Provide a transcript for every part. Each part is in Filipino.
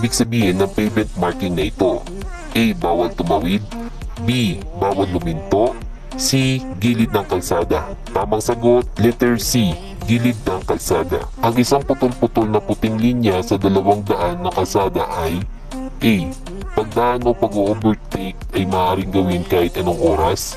ibig sabihin ng pavement marking na ito? A. Bawal tumawid. B. Bawal luminto. C. Gilid ng kalsada. Tamang sagot, letter C. Gilid ng kalsada. Ang isang putol-putol na puting linya sa 200 na kalsada ay A. Pagdaan o pag-overtake ay maaaring gawin kahit anong oras.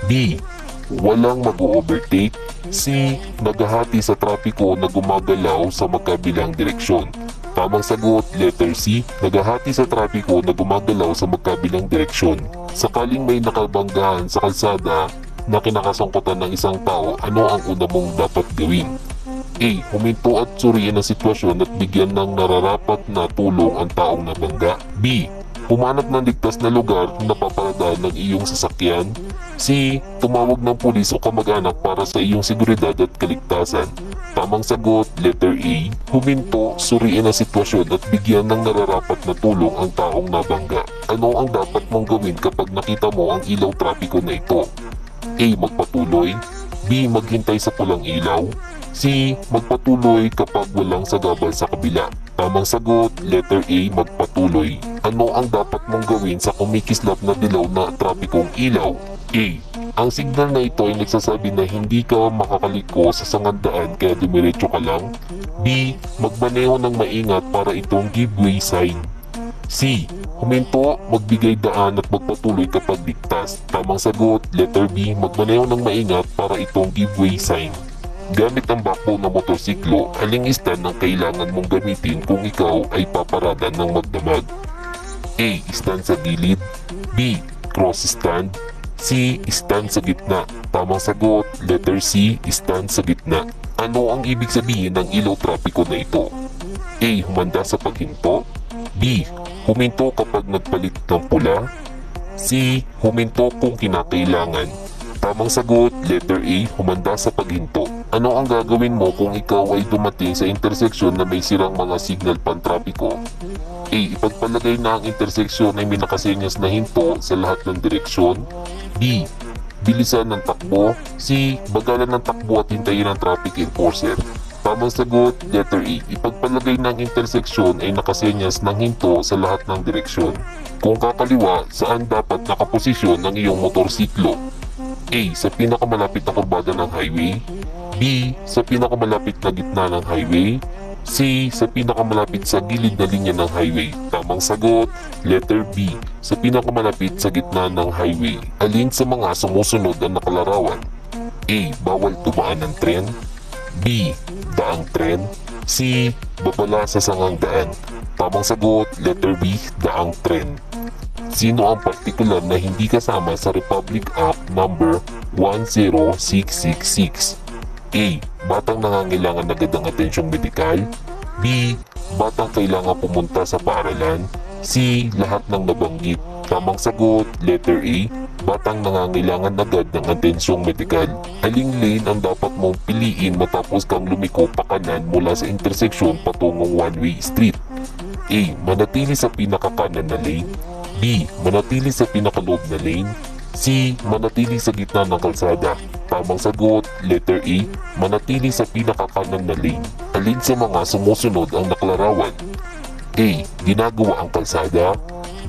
B. Walang mag-overtake. C. Naghahati sa trapiko na gumagalaw sa magkabilang direksyon. Tamang sagot, letter C. Naghahati sa trapiko na gumagalaw sa magkabilang direksyon. Sakaling may nakabanggahan sa kalsada na kinakasangkutan ng isang tao, ano ang una mong dapat gawin? A. Huminto at suriin ang sitwasyon at bigyan ng nararapat na tulong ang taong nabangga. B. Humanap ng ligtas na lugar na paparadaan ng iyong sasakyan. C. Tumawag ng pulis o kamag-anak para sa iyong seguridad at kaligtasan. Tamang sagot, letter A. Huminto, suriin ang sitwasyon at bigyan ng nararapat na tulong ang taong nabangga. Ano ang dapat mong gawin kapag nakita mo ang ilaw trapiko na ito? A. Magpatuloy. B. Maghintay sa pulang ilaw. C. Magpatuloy kapag walang sagabal sa kabila. Tamang sagot, letter A. Magpatuloy. Ano ang dapat mong gawin sa kumikislap na dilaw na trapikong ilaw? A. Ang signal na ito ay nagsasabi na hindi ka makakaliko sa sangandaan kaya dumiretso ka lang. B. Magmaneho ng maingat para itong give way sign. C. Huminto, magbigay daan at magpatuloy kapag ligtas. Tamang sagot, letter B. Magmaneho ng maingat para itong give way sign. Gamit ang backbone ng motorsiklo, aling stand ang kailangan mong gamitin kung ikaw ay paparada ng magdamag? A. Stand sa gilid. B. Cross stand. C. Stand sa gitna. Tamang sagot, letter C. Stand sa gitna. Ano ang ibig sabihin ng ilaw trapiko na ito? A. Humanda sa paghinto. B. Huminto kapag nagpalit ng pula. C. Huminto kung kinakailangan. Tamang sagot, letter A. Humanda sa paghinto. Ano ang gagawin mo kung ikaw ay dumating sa interseksyon na may sirang mga signal pantrapiko? A. Ipagpalagay na ang interseksyon ay may nakasenyas na hinto sa lahat ng direksyon. B. Bilisan ng takbo. C. Bagalan ng takbo at hintayin ang traffic enforcer. Tamang sagot, letter E. Ipagpalagay ng interseksyon ay nakasenyas ng hinto sa lahat ng direksyon. Kung kakaliwa, saan dapat nakaposisyon ang iyong motorsiklo? A. Sa pinakamalapit na kurbada ng highway. B. Sa pinakamalapit na gitna ng highway. C. Sa pinakamalapit sa gilid na linya ng highway. Tamang sagot, letter B. Sa pinakamalapit sa gitna ng highway. Alin sa mga sumusunod ang nakalarawan? A. Bawal tumaan ng tren. B. Daang tren. C. Babala sa sangang daan. Tamang sagot, letter B. Daang tren. Sino ang partikular na hindi kasama sa Republic Act number 10666? A. Batang nangangailangan agad ng atensyong medikal. B. Batang kailangan pumunta sa paaralan. C. Lahat ng nabanggit. Tamang sagot, letter A. Batang nangangailangan agad ng atensyong medikal. Aling lane ang dapat mong piliin matapos kang lumiko pa kanan mula sa interseksyon patungong one-way street? A. Manatili sa pinakakanan na lane. B. Manatili sa pinakaloob na lane. C. Manatili sa gitna ng kalsada. Tamang sagot, letter A. Manatili sa pinakakanan na lane. Alin sa mga sumusunod ang nakalarawan? A. Ginagawa ang kalsada.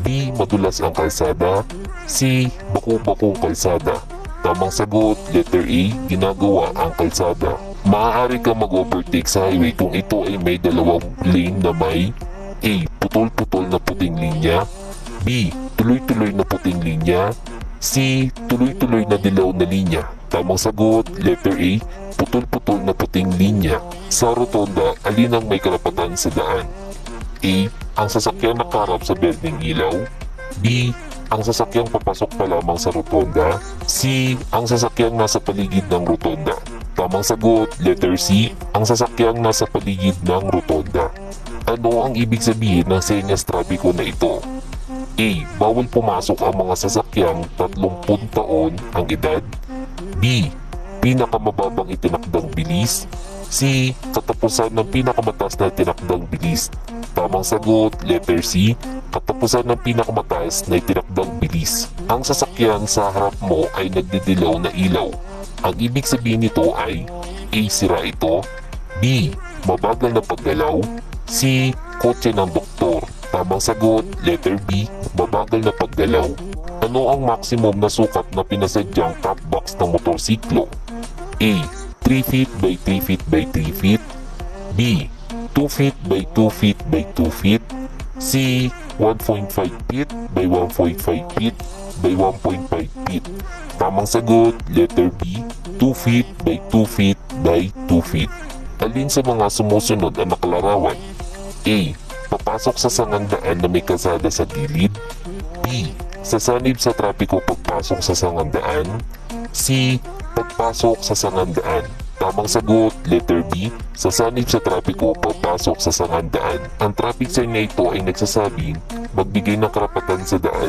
B. Madulas ang kalsada. C. Baku-bakong kalsada. Tamang sagot, letter A. Ginagawa ang kalsada. Maaari kang mag-overtake sa highway kung ito ay may dalawang lane na may A. Putol-putol na puting linya. B. Tuloy-tuloy na puting linya. C. Tuloy-tuloy na dilaw na linya. Tamang sagot, letter A. Putol-putol na puting linya. Sa rotonda, alin ang may karapatan sa daan? A. Ang sasakyang nakaharap sa berdeng ilaw. B. Ang sasakyang papasok pa lamang sa rotonda. C. Ang sasakyang nasa paligid ng rotonda. Tamang sagot, letter C. Ang sasakyang nasa paligid ng rotonda. Ano ang ibig sabihin ng senyas trapiko na ito? A. Bawal pumasok ang mga sasakyang 30 taon ang edad. B. Pinakamababang itinakdang bilis. C. Katapusan ng pinakamataas na itinakdang bilis. Tamang sagot, letter C. Katapusan ng pinakamataas na itinakdang bilis. Ang sasakyan sa harap mo ay nagdidilaw na ilaw. Ang ibig sabihin nito ay A. Sira ito. B. Mabagal na paggalaw. C. Kotse ng doktor. Tamang sagot, letter B, mabagal na paggalaw. Ano ang maximum na sukat na pinasadyang top box ng motorsiklo? A. 3 feet by 3 feet by 3 feet. B. 2 feet by 2 feet by 2 feet. C. 1.5 feet by 1.5 feet by 1.5 feet. Tamang sagot, letter B, 2 feet by 2 feet by 2 feet. Alin sa mga sumusunod ang nakalarawan? A. Papasok sa sangandaan na may kalsada sa gilid. B. Sasanib sa trapiko pagpasok sa sangandaan. C. Pagpasok sa sangandaan. Tamang sagot, letter B, sasanib sa trapiko pagpasok sa sangandaan. Ang traffic sign na ito ay nagsasabing magbigay ng karapatan sa daan.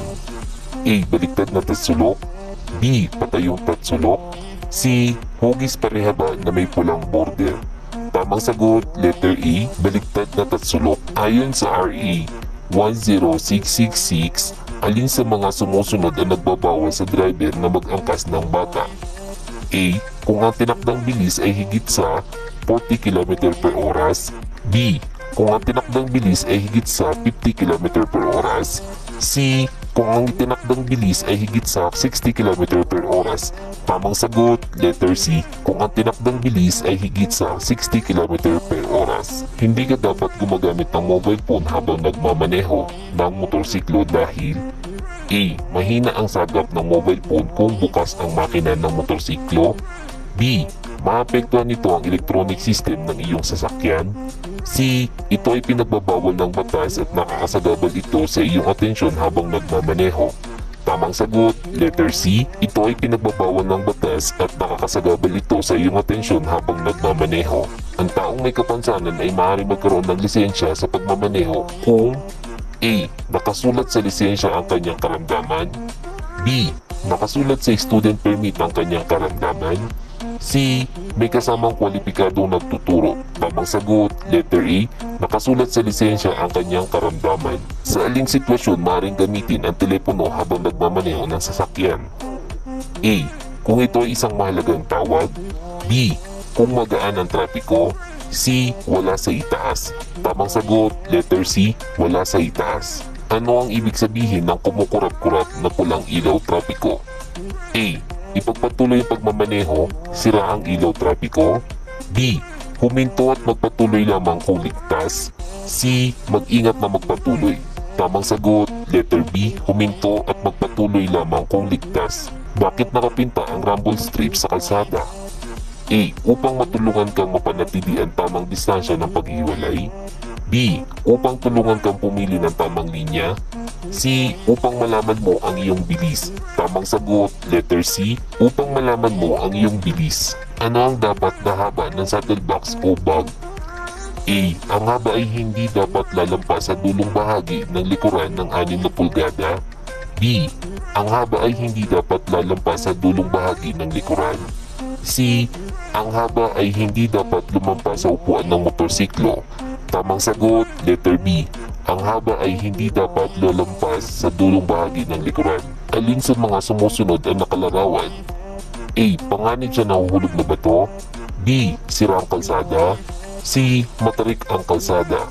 A. Baliktad na tatsulok. B. Patayong tatsulok. C. Hugis parehaba na may pulang border. Tamang sagot, letter A, baliktad na tatsulok. Ayon sa RA 10666, alin sa mga sumusunod ang nagbabawal sa driver na mag-angkas ng bata? A. Kung ang tinakdang bilis ay higit sa 40 km per oras. B. Kung ang tinakdang bilis ay higit sa 50 km per oras. C. Kung ang tinakdang bilis ay higit sa 60 km per oras. Tamang sagot, letter C, kung ang tinakdang bilis ay higit sa 60 km per oras. Hindi ka dapat gumagamit ng mobile phone habang nagmamaneho ng motorsiklo dahil A. Mahina ang sagap ng mobile phone kung bukas ang makina ng motorsiklo. B. Maapektuhan nito ang electronic system ng iyong sasakyan. C. Ito ay pinagbabawal ng batas at nakakasagabal ito sa iyong atensyon habang nagmamaneho. Tamang sagot, letter C. Ito ay pinagbabawal ng batas at nakakasagabal ito sa iyong atensyon habang nagmamaneho. Ang taong may kapansanan ay maaaring magkaroon ng lisensya sa pagmamaneho kung A. Nakasulat sa lisensya ang kanyang karamdaman. B. Nakasulat sa student permit ang kanyang karamdaman. C. May kasamang kwalipikadong nagtuturo. Tamang sagot, letter A, nakasulat sa lisensya ang kanyang karamdaman. Sa aling sitwasyon maaaring gamitin ang telepono habang nagmamaneho ng sasakyan? A. Kung ito ay isang mahalagang tawag. B. Kung magaan ang trapiko. C. Wala sa itaas. Tamang sagot, letter C, wala sa itaas. Ano ang ibig sabihin ng kumukurap-kurap na pulang ilaw trapiko? A. Ipagpatuloy ang pagmamaneho, sira ang ilaw trapiko. B. Huminto at magpatuloy lamang kung ligtas. C. Mag-ingat na magpatuloy. Tamang sagot, letter B, huminto at magpatuloy lamang kung ligtas. Bakit nakapinta ang rumble strip sa kalsada? A. Upang matulungan kang mapanatili ang tamang distansya ng paghiwalay. B. Upang tulungan kang pumili ng tamang linya. C. Upang malaman mo ang iyong bilis. Tamang sagot, letter C, upang malaman mo ang iyong bilis. Ano ang dapat na haba ng saddlebox o bag? A. Ang haba ay hindi dapat lalampas sa dulong bahagi ng likuran ng 6 na pulgada. B. Ang haba ay hindi dapat lalampas sa dulong bahagi ng likuran. C. Ang haba ay hindi dapat lumampas sa upuan ng motorsiklo. Tamang sagot, letter B. Ang haba ay hindi dapat lalampas sa dulong bahagi ng likuran. Alin sa mga sumusunod ang nakalarawan? A. Panganib sa nahuhulog na bato. B. Sira ang kalsada. C. Matarik ang kalsada.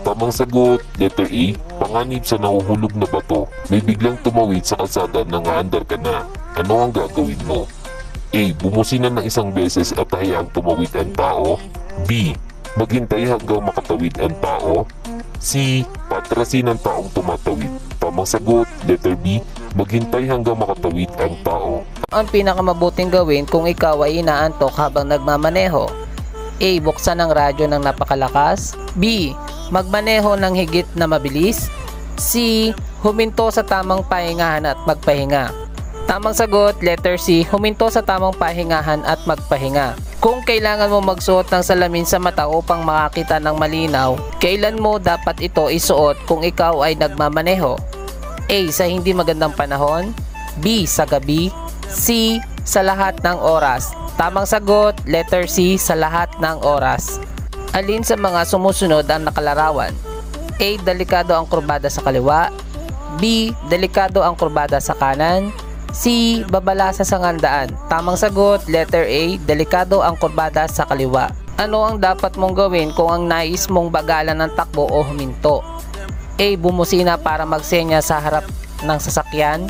Tamang sagot, letter A. Panganib sa nahuhulog na bato. May biglang tumawid sa kalsada na ngaandar ka na. Ano ang gagawin mo? A. Bumusina ng isang beses at hayaang tumawid ang tao. B. Maghintay hanggang makatawid ang tao. C. Patrasin ang taong tumatawid. Tamang sagot, letter B, maghintay hanggang makatawid ang tao. Ang pinakamabuting gawin kung ikaw ay inaantok habang nagmamaneho? A. Buksan ang radyo ng napakalakas. B. Magmaneho ng higit na mabilis. C. Huminto sa tamang pahingahan at magpahinga. Tamang sagot, letter C, huminto sa tamang pahingahan at magpahinga. Kung kailangan mo magsuot ng salamin sa mata upang makakita ng malinaw, kailan mo dapat ito isuot kung ikaw ay nagmamaneho? A. Sa hindi magandang panahon. B. Sa gabi. C. Sa lahat ng oras. Tamang sagot, letter C, sa lahat ng oras. Alin sa mga sumusunod ang nakalarawan? A. Delikado ang kurbada sa kaliwa. B. Delikado ang kurbada sa kanan. C. Babala sa sangandaan. Tamang sagot, letter A, delikado ang kurbada sa kaliwa. Ano ang dapat mong gawin kung ang nais mong bagalan ng takbo o huminto? A. Bumusina para magsenya sa harap ng sasakyan.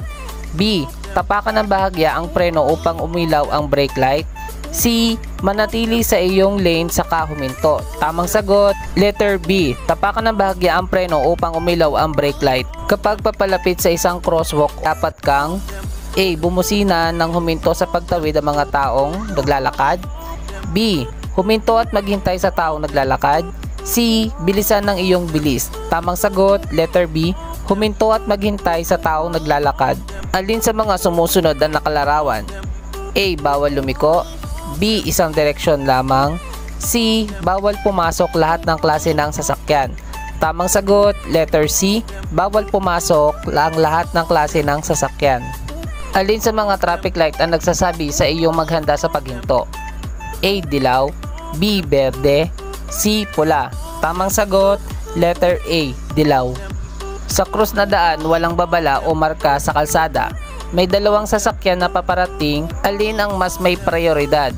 B. Tapakan ng bahagya ang preno upang umilaw ang brake light. C. Manatili sa iyong lane saka huminto. Tamang sagot, letter B. Tapakan ng bahagya ang preno upang umilaw ang brake light. Kapag papalapit sa isang crosswalk, dapat kang A. Bumusina nang huminto sa pagtawid ang mga taong naglalakad. B. Huminto at maghintay sa taong naglalakad. C. Bilisan ng iyong bilis. Tamang sagot, letter B. Huminto at maghintay sa taong naglalakad. Alin sa mga sumusunod ang nakalarawan? A. Bawal lumiko. B. Isang direksyon lamang. C. Bawal pumasok lahat ng klase ng sasakyan. Tamang sagot, letter C. Bawal pumasok ang lahat ng klase ng sasakyan. Alin sa mga traffic light ang nagsasabi sa iyong maghanda sa paghinto? A. Dilaw. B. Berde. C. Pula. Tamang sagot, letter A. Dilaw. Sa krus na daan, walang babala o marka sa kalsada. May dalawang sasakyan na paparating, alin ang mas may prioridad?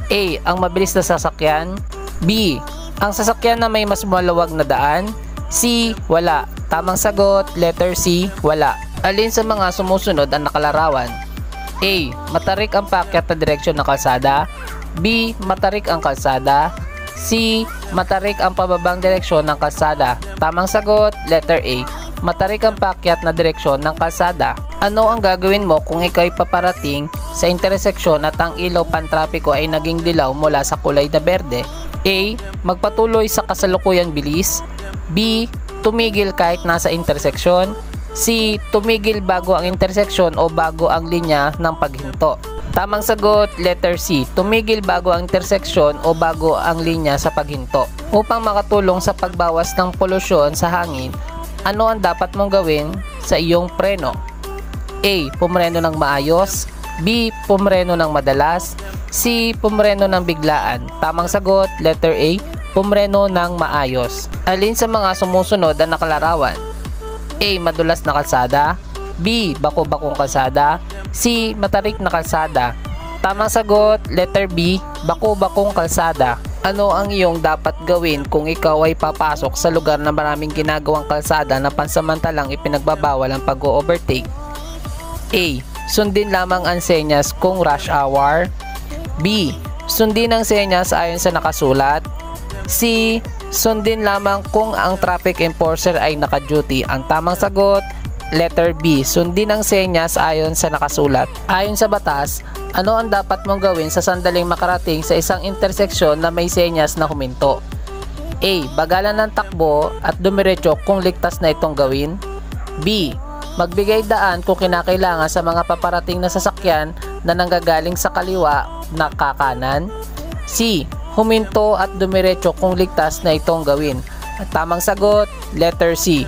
A. Ang mabilis na sasakyan. B. Ang sasakyan na may mas maluwag na daan. C. Wala. Tamang sagot, letter C. Wala. Alin sa mga sumusunod ang nakalarawan? A. Matarik ang paakyat na direksyon ng kalsada. B. Matarik ang kalsada. C. Matarik ang pababang direksyon ng kalsada. Tamang sagot, letter A. Matarik ang paakyat na direksyon ng kalsada. Ano ang gagawin mo kung ikaw'y paparating sa interseksyon at ang ilaw pantrapiko ay naging dilaw mula sa kulay na berde? A. Magpatuloy sa kasalukuyang bilis. B. Tumigil kahit nasa interseksyon. C. Tumigil bago ang interseksyon o bago ang linya ng paghinto. Tamang sagot, letter C. Tumigil bago ang interseksyon o bago ang linya sa paghinto. Upang makatulong sa pagbawas ng polusyon sa hangin, ano ang dapat mong gawin sa iyong preno? A. Pumreno ng maayos. B. Pumreno ng madalas. C. Pumreno ng biglaan. Tamang sagot, letter A. Pumreno ng maayos. Alin sa mga sumusunod ang nakalarawan? A. Madulas na kalsada. B. Bako-bakong kalsada. C. Matarik na kalsada. Tamang sagot, letter B. Bako-bakong kalsada. Ano ang iyong dapat gawin kung ikaw ay papasok sa lugar na maraming ginagawang kalsada na pansamantalang ipinagbabawal ang pag-overtake? A. Sundin lamang ang senyas kung rush hour. B. Sundin ang senyas ayon sa nakasulat. C. Sundin lamang kung ang traffic enforcer ay naka-duty. Ang tamang sagot, letter B. Sundin ang senyas ayon sa nakasulat. Ayon sa batas, ano ang dapat mong gawin sa sandaling makarating sa isang interseksyon na may senyas na huminto? A. Bagalan ng takbo at dumiretso kung ligtas na itong gawin. B. Magbigay daan kung kinakailangan sa mga paparating na sasakyan na nanggagaling sa kaliwa na kakanan. C. Huminto at dumiretso kung ligtas na itong gawin. At tamang sagot, letter C.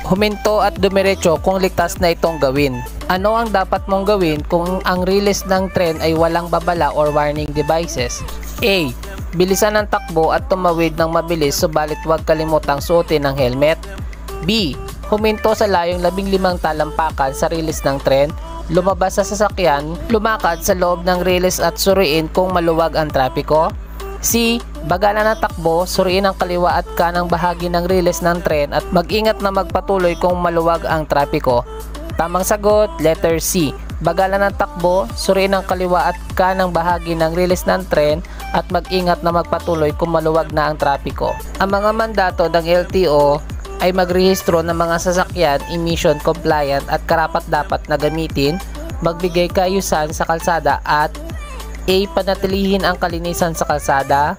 Huminto at dumiretso kung ligtas na itong gawin. Ano ang dapat mong gawin kung ang release ng tren ay walang babala or warning devices? A. Bilisan ang takbo at tumawid ng mabilis subalit huwag kalimutang suotin ang helmet. B. Huminto sa layong 15 talampakan sa release ng tren, lumabas sa sasakyan, lumakad sa loob ng release at suriin kung maluwag ang trapiko. C. Bagalan ng takbo, suriin ang kaliwa at kanang bahagi ng release ng tren at mag-ingat na magpatuloy kung maluwag ang trapiko. Tamang sagot, letter C. Bagalan ng takbo, suriin ang kaliwa at kanang bahagi ng release ng tren at mag-ingat na magpatuloy kung maluwag na ang trapiko. Ang mga mandato ng LTO ay magrehistro ng mga sasakyan emission compliant at karapat-dapat na gamitin, magbigay kaayusan sa kalsada at A. Panatilihin ang kalinisan sa kalsada.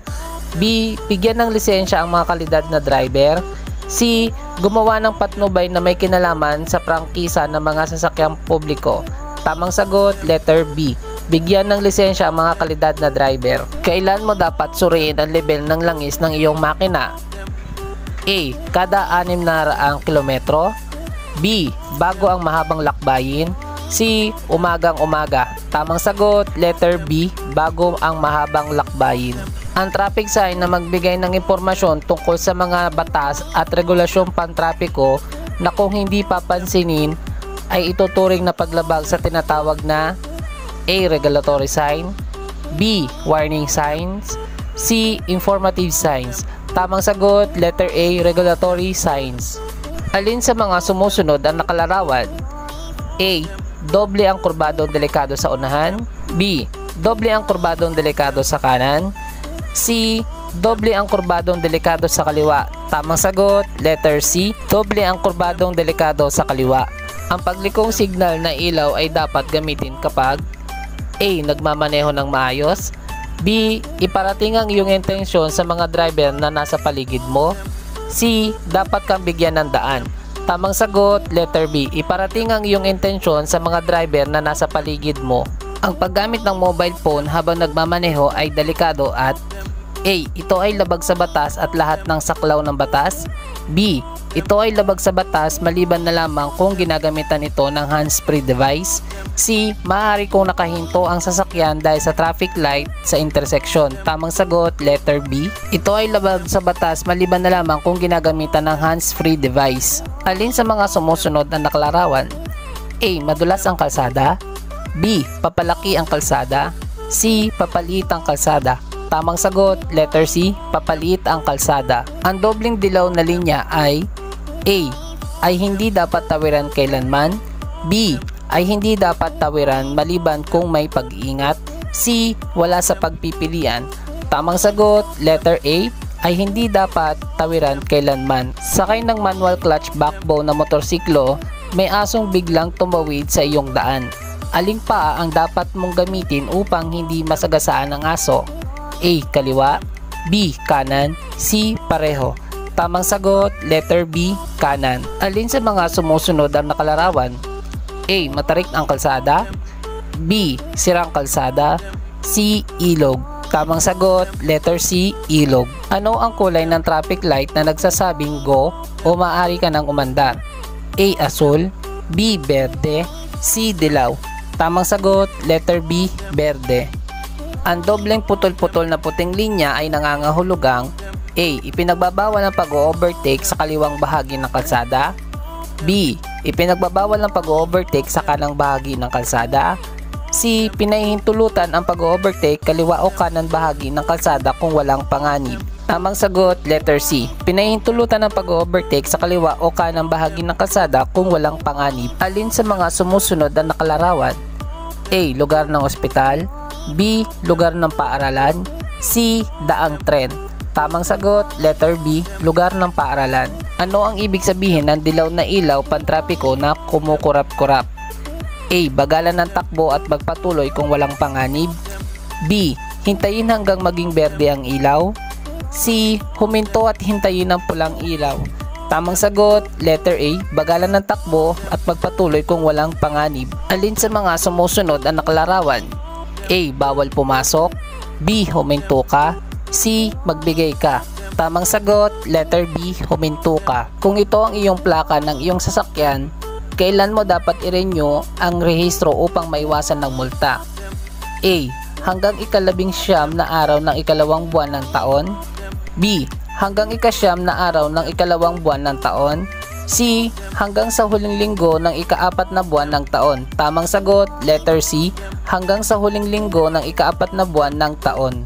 B. Bigyan ng lisensya ang mga kalidad na driver. C. Gumawa ng patnubay na may kinalaman sa prangkisa ng mga sasakyang publiko. Tamang sagot, letter B. Bigyan ng lisensya ang mga kalidad na driver. Kailan mo dapat suriin ang level ng langis ng iyong makina? A. Kada 600 kilometro. B. Bago ang mahabang lakbayin. C. Umagang-umaga. Tamang sagot, letter B. Bago ang mahabang lakbayin. Ang traffic sign na magbigay ng impormasyon tungkol sa mga batas at regulasyong pantrapiko na kung hindi papansinin ay ituturing na paglabag sa tinatawag na A. Regulatory sign. B. Warning signs. C. Informative signs. Tamang sagot, letter A. Regulatory signs. Alin sa mga sumusunod ang nakalarawan? A. Doble ang kurbadong delikado sa unahan. B. Doble ang kurbadong delikado sa kanan. C. Doble ang kurbadong delikado sa kaliwa. Tamang sagot, letter C. Doble ang kurbadong delikado sa kaliwa. Ang paglikong signal na ilaw ay dapat gamitin kapag A. Nagmamaneho ng maayos. B. Iparating ang iyong intensyon sa mga driver na nasa paligid mo. C. Dapat kang bigyan ng daan. Tamang sagot, letter B. Iparating ang iyong intensyon sa mga driver na nasa paligid mo. Ang paggamit ng mobile phone habang nagmamaneho ay delikado at A. Ito ay labag sa batas at lahat ng saklaw ng batas. B. Ito ay labag sa batas maliban na lamang kung ginagamitan ito ng hands-free device. C. Maaari kong nakahinto ang sasakyan dahil sa traffic light sa intersection. Tamang sagot, letter B. Ito ay labag sa batas maliban na lamang kung ginagamitan ng hands-free device. Alin sa mga sumusunod ang nakalarawan? A. Madulas ang kalsada. B. Papalaki ang kalsada. C. Papaliit ang kalsada. Tamang sagot, letter C, papaliit ang kalsada. Ang dobling dilaw na linya ay A. Ay hindi dapat tawiran kailanman. B. Ay hindi dapat tawiran maliban kung may pag-iingat. C. Wala sa pagpipilian. Tamang sagot, letter A, ay hindi dapat tawiran kailanman. Sakay ng manual clutch backbone na motorsiklo, may asong biglang tumawid sa iyong daan. Aling paa ang dapat mong gamitin upang hindi masagasaan ang aso? A. Kaliwa. B. Kanan. C. Pareho. Tamang sagot, letter B. Kanan. Alin sa mga sumusunod ang nakalarawan? A. Matarik ang kalsada. B. Sirang kalsada. C. Ilog. Tamang sagot, letter C. Ilog. Ano ang kulay ng traffic light na nagsasabing go o maaari ka nang umandar? A. Asul. B. Berde. C. Dilaw. Tamang sagot, letter B. Berde. Ang dobleng putol-putol na puting linya ay nangangahulugang A. Ipinagbabawal ang pag-overtake sa kaliwang bahagi ng kalsada. B. Ipinagbabawal ang pag-overtake sa kanang bahagi ng kalsada. C. Pinahihintulutan ang pag-overtake kaliwa o kanan bahagi ng kalsada kung walang panganib. Tamang sagot, letter C. Pinahihintulutan ang pag-overtake sa kaliwa o kanang bahagi ng kalsada kung walang panganib. Alin sa mga sumusunod ang nakalarawan? A. Lugar ng ospital. B. Lugar ng paaralan. C. Daang tren. Tamang sagot, letter B. Lugar ng paaralan. Ano ang ibig sabihin ng dilaw na ilaw pantrapiko na kumukurap-kurap? A. Bagalan ng takbo at magpatuloy kung walang panganib. B. Hintayin hanggang maging berde ang ilaw. C. Huminto at hintayin ang pulang ilaw. Tamang sagot, letter A. Bagalan ng takbo at magpatuloy kung walang panganib. Alin sa mga sumusunod ang nakalarawan? A. Bawal pumasok. B. Huminto ka. C. Magbigay ka. Tamang sagot, letter B. Huminto ka. Kung ito ang iyong plaka ng iyong sasakyan, kailan mo dapat i-renew ang rehistro upang maiwasan ng multa? A. Hanggang ika-19 na araw ng ikalawang buwan ng taon. B. Hanggang ika-9 na araw ng ikalawang buwan ng taon. C. Hanggang sa huling linggo ng ika-4 na buwan ng taon. Tamang sagot, letter C. Hanggang sa huling linggo ng ika-4 na buwan ng taon.